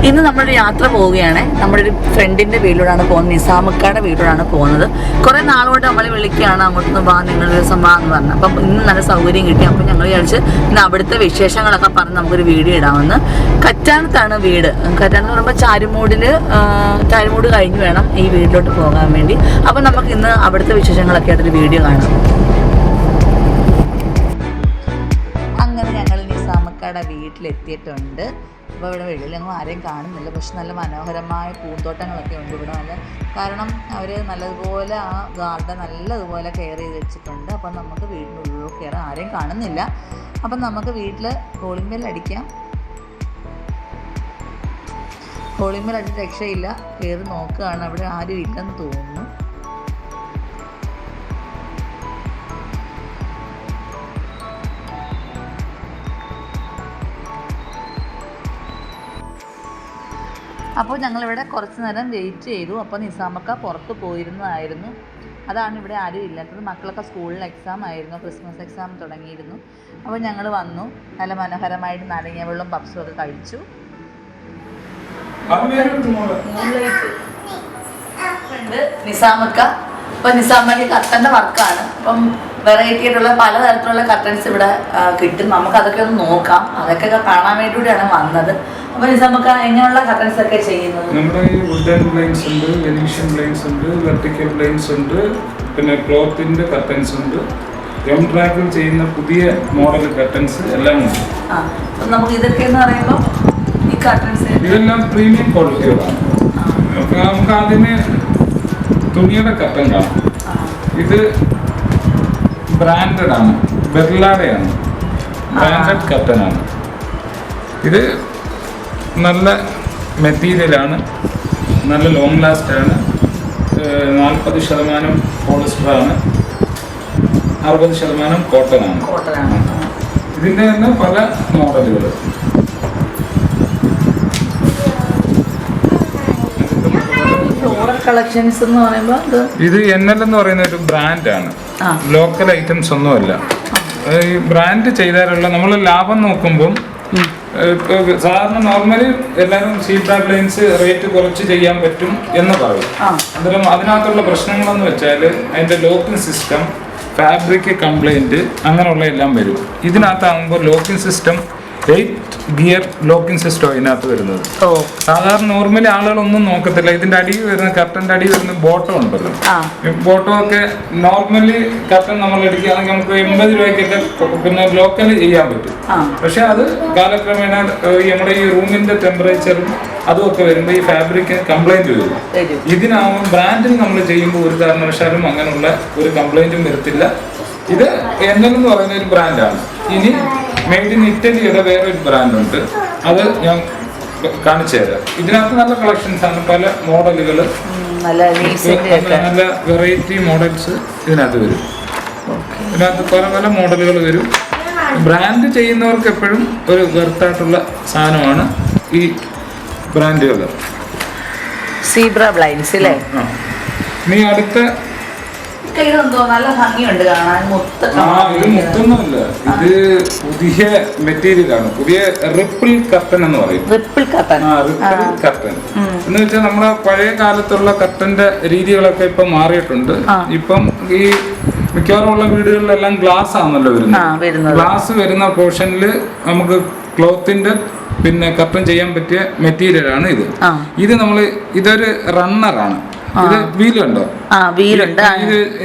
ഇന്ന് നമ്മളൊരു യാത്ര പോവുകയാണ്. നമ്മുടെ ഒരു ഫ്രണ്ടിൻ്റെ വീട്ടിലൂടെയാണ് പോകുന്നത്, നിസാമക്കയുടെ വീട്ടിലൂടെയാണ് പോകുന്നത്. കുറേ നാളുകൊണ്ട് നമ്മൾ വിളിക്കുകയാണ്, അങ്ങോട്ടൊന്ന് വാ, നിങ്ങളൊരു ദിവസം വാ എന്ന് പറഞ്ഞു. അപ്പം ഇന്ന് നല്ല സൗകര്യം കിട്ടി. അപ്പോൾ ഞങ്ങൾ വിചാരിച്ച് ഇന്ന് അവിടുത്തെ വിശേഷങ്ങളൊക്കെ പറഞ്ഞ് നമുക്കൊരു വീഡിയോ ഇടാമെന്ന്. കറ്റാനത്താണ് വീട്. കറ്റാനത്ത് പറയുമ്പോൾ ചാരുമൂട് കഴിഞ്ഞ് വേണം ഈ വീട്ടിലോട്ട് പോകാൻ വേണ്ടി. അപ്പം നമുക്ക് ഇന്ന് അവിടുത്തെ വിശേഷങ്ങളൊക്കെ ആയിട്ടൊരു വീഡിയോ കാണാം. അങ്ങനെ ഞങ്ങൾ നിസാമക്കയുടെ വീട്ടിലെത്തിയിട്ടുണ്ട്. അപ്പോൾ ഇവിടെ വെളിയിലൊന്നും ആരെയും കാണുന്നില്ല, പക്ഷെ നല്ല മനോഹരമായ പൂന്തോട്ടങ്ങളൊക്കെ ഉണ്ട് ഇവിടെ. കാരണം അവർ നല്ലതുപോലെ ആ ഗാർഡൻ നല്ലതുപോലെ കെയർ ചെയ്ത് വെച്ചിട്ടുണ്ട്. അപ്പം നമുക്ക് വീടിനുള്ളിൽ കയറാൻ ആരെയും കാണുന്നില്ല. അപ്പം നമുക്ക് വീട്ടിൽ കോളിംഗ് ബെൽ അടിക്കാം. കോളിംഗ് ബെൽ അടിച്ച് രക്ഷയില്ല. കയറി നോക്കുകയാണ്, അവിടെ ആരും ഇല്ലെന്ന് തോന്നുന്നു. അപ്പോൾ ഞങ്ങളിവിടെ കുറച്ച് നേരം വെയിറ്റ് ചെയ്തു. അപ്പോൾ നിസാമക്ക പുറത്ത് പോയിരുന്നതായിരുന്നു. അതാണ് ഇവിടെ ആരും ഇല്ലാത്തത്. മക്കളൊക്കെ സ്കൂളിൽ എക്സാം ആയിരുന്നു, ക്രിസ്മസ് എക്സാം തുടങ്ങിയിരുന്നു. അപ്പോൾ ഞങ്ങൾ വന്നു, നല്ല മനോഹരമായിട്ട് നാരങ്ങ വെള്ളം പപ്സും ഒക്കെ കഴിച്ചു. നിസാമക്ക ഇപ്പം നിസാമക്ക് കർട്ടൻ്റെ വർക്കാണ്. അപ്പം വെറൈറ്റി ആയിട്ടുള്ള പലതരത്തിലുള്ള കർട്ടൻസ് ഇവിടെ കിട്ടും. നമുക്കതൊക്കെ ഒന്ന് നോക്കാം. അതൊക്കെ കാണാൻ വേണ്ടിയിട്ടാണ് വന്നത്. അപ്പോൾ നിസാമക്ക എങ്ങനെയുള്ള കർട്ടൻസ് ഒക്കെ ചെയ്യുന്നത്? നമ്മുടെ ഈ വുഡൻ ബ്ലൈൻഡ്സ് ഉണ്ട്, വെനീഷ്യൻ ബ്ലൈൻഡ്സ് ഉണ്ട്, വെർട്ടിക്കൽ ബ്ലൈൻഡ്സ് ഉണ്ട്, പിന്നെ ക്ലോത്തിൻ്റെ കർട്ടൻസ് ഉണ്ട്, എംബ്രോയിഡറി ചെയ്യുന്ന പുതിയ മോഡൽ കർട്ടൻസ് എല്ലാം ഉണ്ട്. നമുക്ക് ഇതൊക്കെ എന്ന് പറയുമ്പോൾ ഈ കർട്ടൻസ് ഇതെല്ലാം പ്രീമിയം ക്വാളിറ്റികളാണ്. അപ്പോൾ നമുക്ക് ആദ്യമേ തുണിയുടെ കർട്ടൻ കാണാം. ഇത് ബ്രാൻഡഡ് ആണ്, ബെർലാഡയാണ്, ബ്രാൻഡഡ് കർട്ടനാണ്. ഇത് നല്ല മെറ്റീരിയലാണ്, നല്ല ലോങ് ലാസ്റ്റാണ്. 40% പോളിസ്റ്ററാണ്, 60% കോട്ടനാണ്. ഇതിൻ്റെ തന്നെ പല മോഡലുകൾ. കളക്ഷൻസ് എന്ന് പറയുമ്പോൾ ഇത് NL എന്ന് പറയുന്ന ഒരു ബ്രാൻഡാണ്, ലോക്കൽ ഐറ്റംസ് ഒന്നുമല്ല. ഈ ബ്രാൻഡ് ചെയ്താലുള്ള നമ്മൾ ലാഭം നോക്കുമ്പം സാധാരണ നോർമലി എല്ലാവരും സീബ്ര ബ്ലൈൻഡ്സ് റേറ്റ് കുറച്ച് ചെയ്യാൻ പറ്റും എന്ന് പറയും. അന്നേരം അതിനകത്തുള്ള പ്രശ്നങ്ങളെന്ന് വെച്ചാൽ അതിൻ്റെ ലോക്കിംഗ് സിസ്റ്റം, ഫാബ്രിക് കംപ്ലൈൻറ്റ്, അങ്ങനെയുള്ള എല്ലാം വരും. ഇതിനകത്താകുമ്പോൾ locking system 8 gear locking system ഇതിനകത്ത് വരുന്നത്. സാധാരണ നോർമലി ആളുകളൊന്നും നോക്കത്തില്ല. ഇതിന്റെ അടിയിൽ വരുന്ന കർട്ടന്റെ അടിയിൽ വരുന്ന ബോട്ടം ഉണ്ടല്ലോ, ബോട്ടം ഒക്കെ നോർമലി കർട്ടൻ നമ്മൾ എടുക്കുകയാണെങ്കിൽ നമുക്ക് 80 രൂപയ്ക്കൊക്കെ പിന്നെ ലോക്കൽ ചെയ്യാൻ പറ്റും. പക്ഷെ അത് കാലക്രമേണ നമ്മുടെ ഈ റൂമിന്റെ ടെമ്പറേച്ചറും അതും ഒക്കെ വരുമ്പോൾ ഈ ഫാബ്രിക് കംപ്ലൈന്റ് വരും. ഇതിനാവുമ്പോൾ ബ്രാൻഡിൽ നമ്മൾ ചെയ്യുമ്പോൾ ഒരു കാരണവശാലും അങ്ങനെയുള്ള ഒരു കംപ്ലൈന്റും വരത്തില്ല. ഇത് NL എന്ന് പറയുന്ന ഒരു ബ്രാൻഡാണ്. ഇനി മെയ്ഡ് ഇൻ ഇറ്റലിയുടെ വേറൊരു ബ്രാൻഡുണ്ട്, അത് ഞാൻ കാണിച്ചു തരാം. ഇതിനകത്ത് നല്ല കളക്ഷൻസ് ആണ്, പല മോഡലുകൾ, നല്ല വെറൈറ്റി മോഡൽസ് ഇതിനകത്ത് വരും. ഇതിനകത്ത് പല പല മോഡലുകൾ വരും. ബ്രാൻഡ് ചെയ്യുന്നവർക്ക് എപ്പോഴും ഒരു വെർത്തായിട്ടുള്ള സാധനമാണ് ഈ ബ്രാൻഡുകൾ. സീബ്ര ബ്ലൈൻഡ്സ് അല്ലേ? ഇനി അടുത്ത നല്ല ഭംഗിയുണ്ട് കാണാൻ. ഇത് മുത്തൊന്നുമല്ല, ഇത് പുതിയ മെറ്റീരിയലാണ്, പുതിയ റിപ്പിൾ കർട്ടൻ എന്ന് പറയും. റിപ്പിൾ കർട്ടൻ എന്ന് വെച്ചാൽ നമ്മളെ പഴയ കാലത്തുള്ള കർട്ടന്റെ രീതികളൊക്കെ ഇപ്പൊ മാറിയിട്ടുണ്ട്. ഇപ്പം ഈ മിക്കവാറുമുള്ള വീടുകളിലെല്ലാം ഗ്ലാസ് ആണല്ലോ വരുന്നത്. ഗ്ലാസ് വരുന്ന പോർഷനിൽ നമുക്ക് ക്ലോത്തിന്റെ പിന്നെ കർട്ടൻ ചെയ്യാൻ പറ്റിയ മെറ്റീരിയലാണ് ഇത്. ഇതൊരു റണ്ണറാണ്. ഇത് വീലുണ്ടോ?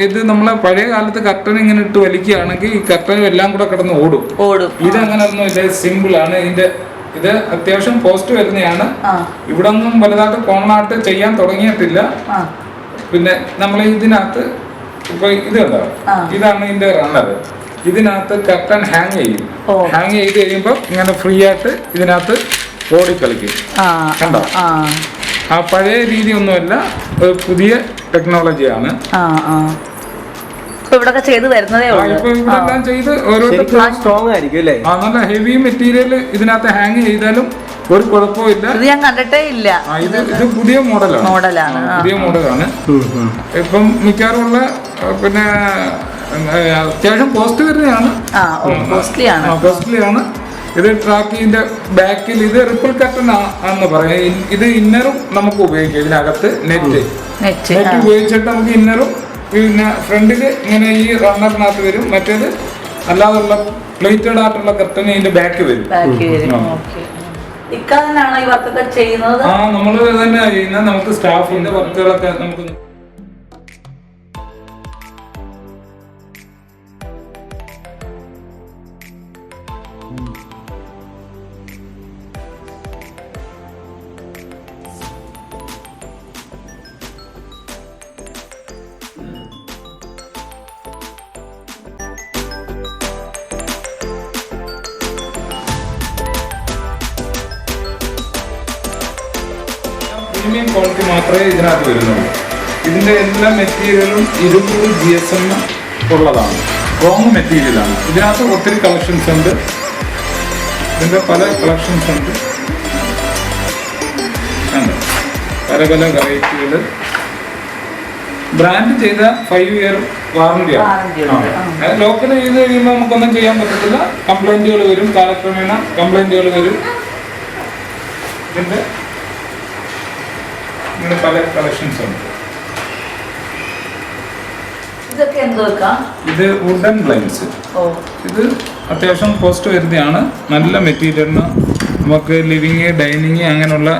ഇത് നമ്മളെ പഴയ കാലത്ത് കർട്ടൻ ഇങ്ങനെ ഇട്ട് വലിക്കുകയാണെങ്കിൽ ഈ കർട്ടനും എല്ലാം കൂടെ കിടന്ന് ഓടും. ഇതങ്ങനെ ഒന്നും ഇല്ല, സിമ്പിൾ ആണ്. ഇത് അത്യാവശ്യം പോസ്റ്റ് വരുന്നതാണ്. ഇവിടെ ഒന്നും വലുതായിട്ട് കോണായിട്ട് ചെയ്യാൻ തുടങ്ങിയിട്ടില്ല. പിന്നെ നമ്മൾ ഇതിനകത്ത് ഇപ്പൊ ഇത് കണ്ടോ, ഇതാണ് ഇതിന്റെ റണ്ണർ. ഇതിനകത്ത് കർട്ടൻ ഹാങ് ചെയ്യും. ഹാങ് ചെയ്ത് കഴിയുമ്പോൾ ഇങ്ങനെ ഫ്രീ ആയിട്ട് ഇതിനകത്ത് ഓടി കളിക്കും. കണ്ടോ? ആ പഴയ രീതി ഒന്നുമല്ല, ഒരു പുതിയ ടെക്നോളജിയാണ്. ഇവിടൊക്കെ ചെയ്ത് വരുന്നതേ ഉള്ളൂ. ഇപ്പൊ ഇവിടെല്ലാം ചെയ്ത് സ്ട്രോങ് ആയിരിക്കും അല്ലേ? നല്ല ഹെവി മെറ്റീരിയൽ ഇതിനകത്ത് ഹാങ് ചെയ്താലും ഒരു കുഴപ്പമില്ല. ഇത് ഞാൻ കണ്ടിട്ടേ ഇല്ല. ഇത് പുതിയ മോഡലാണ്. പുതിയ മോഡലാണ്. ഇപ്പം മിക്കവാറുള്ള പിന്നെ അത്യാവശ്യം കോസ്റ്റ് വരുന്നതാണ്, കോസ്റ്റ്ലിയാണ്. ഇത് ട്രാക്കിന്റെ ബാക്കിൽ ഇത് റിപ്പിൾ കർട്ടൻ ആണെന്ന് പറയാം. ഇത് ഇന്നറും നമുക്ക് ഉപയോഗിക്കാം. ഇതിനകത്ത് നെറ്റ് ഉപയോഗിച്ചിട്ട് നമുക്ക് ഇന്നറും പിന്നെ ഫ്രണ്ടില് ഇങ്ങനെ ഈ റണ്ണറിനകത്ത് വരും. മറ്റേത് അല്ലാതുള്ള പ്ലേറ്റഡ് ആയിട്ടുള്ള കർട്ടൻ ഇതിന്റെ ബാക്ക് വരും. ചെയ്യുന്നത് നമ്മള് തന്നെ ചെയ്യുന്ന നമുക്ക് സ്റ്റാഫിന്റെ വർക്കുകളൊക്കെ നമുക്ക് പ്രീമിയം ക്വാളിറ്റി മാത്രമേ ഇതിനകത്ത് വരുന്നുള്ളൂ. ഇതിൻ്റെ എല്ലാ മെറ്റീരിയലും 200 GSM ഉള്ളതാണ്. റോങ് മെറ്റീരിയലാണ്. ഇതിനകത്ത് ഒത്തിരി കളക്ഷൻസ് ഉണ്ട്. ഇതിൻ്റെ പല കളക്ഷൻസ് ഉണ്ട്. പല പല വെറൈറ്റികൾ. ബ്രാൻഡ് ചെയ്ത 5 year വാറണ്ടിയാണ്. ലോക്കൽ ചെയ്ത് കഴിയുമ്പോൾ നമുക്കൊന്നും ചെയ്യാൻ പറ്റത്തില്ല. കംപ്ലൈൻറ്റുകൾ വരും. കാലക്രമേണ കംപ്ലൈൻറ്റുകൾ വരും. ഇതിൻ്റെ ഇങ്ങനെ പല കളക്ഷൻസ് ഉണ്ട്. ഇത് വുഡൻ ബ്ലൈൻഡ്സ്. ഇത് അത്യാവശ്യം കോസ്റ്റ് വരുന്നതാണ്. നല്ല മെറ്റീരിയലിന് നമുക്ക് ലിവിങ്, ഡൈനിങ് അങ്ങനെയുള്ള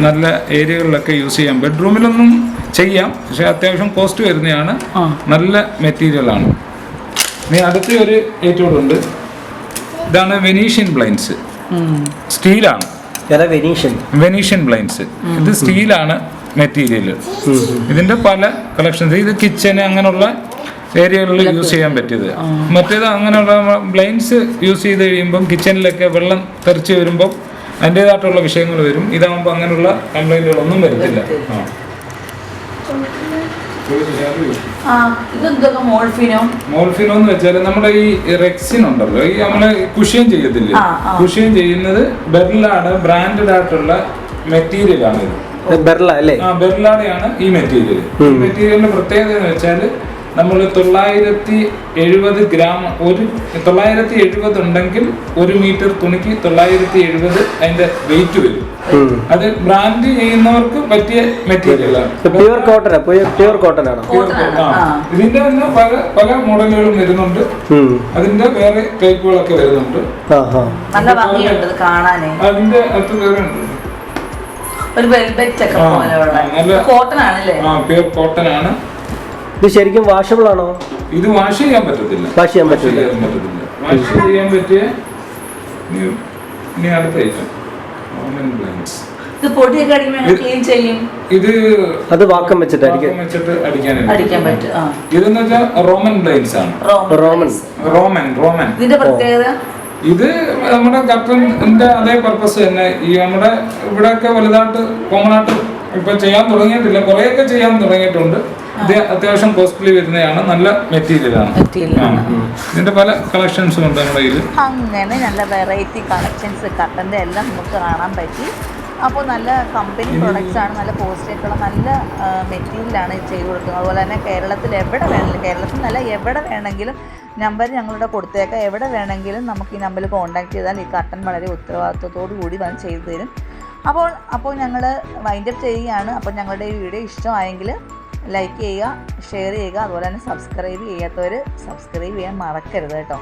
നല്ല ഏരിയകളിലൊക്കെ യൂസ് ചെയ്യാം. ബെഡ്റൂമിലൊന്നും ചെയ്യാം, പക്ഷെ അത്യാവശ്യം കോസ്റ്റ് വരുന്നതാണ്. നല്ല മെറ്റീരിയലാണ്. ഇനി അടുത്ത ഒരു ഏറ്റവും ഉണ്ട്. ഇതാണ് വെനീഷ്യൻ ബ്ലൈൻഡ്സ്. സ്റ്റീലാണ്. Venetian blinds. ഇത് സ്റ്റീലാണ് മെറ്റീരിയൽ. ഇതിന്റെ പല കളക്ഷൻസ്. ഇത് കിച്ചന് അങ്ങനെയുള്ള ഏരിയകളിൽ യൂസ് ചെയ്യാൻ പറ്റിയത്. മറ്റേത് അങ്ങനെയുള്ള ബ്ലൈൻഡ്സ് യൂസ് ചെയ്ത് കഴിയുമ്പം കിച്ചണിലൊക്കെ വെള്ളം തെറിച്ച് വരുമ്പം അതിൻ്റെതായിട്ടുള്ള വിഷയങ്ങൾ വരും. ഇതാകുമ്പോൾ അങ്ങനെയുള്ള കംപ്ലൈൻറ്റുകളൊന്നും വരുന്നില്ല. മോൾഫിനോ എന്ന് വെച്ചാൽ നമ്മുടെ ഈ റെക്സിൻ ഉണ്ടല്ലോ, ഈ നമ്മളെ കുഷ്യൻ ചെയ്യത്തില്ലേ, കുഷ്യൻ ചെയ്യുന്നത് ബെർലാണ്. ബ്രാൻഡഡ് ആയിട്ടുള്ള മെറ്റീരിയൽ ആണ് ഇത്. ബെർലാടെയാണ് ഈ മെറ്റീരിയൽ. ഈ മെറ്റീരിയലിന്റെ പ്രത്യേകത എന്ന് വെച്ചാൽ നമ്മൾ 970 ഗ്രാം 970 ഉണ്ടെങ്കിൽ 1 മീറ്റർ തുണിക്ക് 970 അതിന്റെ വെയിറ്റ് വരും. അത് ബ്രാൻഡ് ചെയ്യുന്നവർക്ക് പറ്റിയ മെറ്റീരിയലാണ്. ഇതിന്റെ തന്നെ പല മോഡലുകളും വരുന്നുണ്ട്. അതിന്റെ വേറെ ടൈപ്പുകളൊക്കെ വരുന്നുണ്ട്. അതിന്റെ അടുത്ത് വേറെ ഉണ്ട്. പ്യൂർ കോട്ടൺ ആണ്. ഇത് ശരിക്കും വാഷബിൾ ആണോ? ഇത് വാഷ് ചെയ്യാൻ പറ്റത്തില്ല. വാഷ് ചെയ്യാൻ പറ്റിയ ഇനി അടുത്ത ഐറ്റം ഇത് അത് വാക്കം വെച്ചിട്ട് അടിക്കാൻ പറ്റും. ഇതെന്ന് വെച്ചാൽ റോമൻ ബ്ലൈൻഡ്സ് ആണ്. റോമൻ ഇതിന്റെ പ്രത്യേകത ഇത് നമ്മുടെ കർട്ടന്റെ അതേ പർപ്പസ് തന്നെ. ഈ നമ്മുടെ ഇവിടെയൊക്കെ വലുതായിട്ട് കോമൺ ആയിട്ട് ഇപ്പൊ ചെയ്യാൻ തുടങ്ങിയിട്ടില്ല. കുറെയൊക്കെ ചെയ്യാൻ തുടങ്ങിയിട്ടുണ്ട്. ഇത് അത്യാവശ്യം കോസ്റ്റ്ലി വരുന്നതാണ്. നല്ല മെറ്റീരിയലാണ്. ഇതിന്റെ പല കളക്ഷൻസും ഉണ്ട് നമ്മുടെ കയ്യിൽ. അങ്ങനെ നല്ല വെറൈറ്റി കളക്ഷൻസ് കർട്ടന്റെ എല്ലാം നമുക്ക് കാണാൻ പറ്റി. അപ്പോൾ നല്ല കമ്പനി പ്രൊഡക്ട്സ് ആണ്. നല്ല കോസ്റ്റ്ലി ആയിട്ടുള്ള നല്ല മെറ്റീരിയലാണ് ചെയ്ത് കൊടുക്കുന്നത്. അതുപോലെ തന്നെ കേരളത്തിൽ എവിടെ വേണമെങ്കിലും, കേരളത്തിൽ നല്ല എവിടെ വേണമെങ്കിലും നമ്പർ ഞങ്ങളുടെ കൊടുത്തേക്കാം. എവിടെ വേണമെങ്കിലും നമുക്ക് ഈ നമ്പറിൽ കോൺടാക്ട് ചെയ്താൽ ഈ കർട്ടൻ വളരെ ഉത്തരവാദിത്വത്തോടു കൂടി വന്ന് ചെയ്തു തരും. അപ്പോൾ ഞങ്ങൾ വൈൻഡപ്പ് ചെയ്യുകയാണ്. അപ്പോൾ ഞങ്ങളുടെ ഈ വീഡിയോ ഇഷ്ടമായെങ്കിൽ ലൈക്ക് ചെയ്യുക, ഷെയർ ചെയ്യുക. അതുപോലെ തന്നെ സബ്സ്ക്രൈബ് ചെയ്യാത്തവർ സബ്സ്ക്രൈബ് ചെയ്യാൻ മറക്കരുത് കേട്ടോ.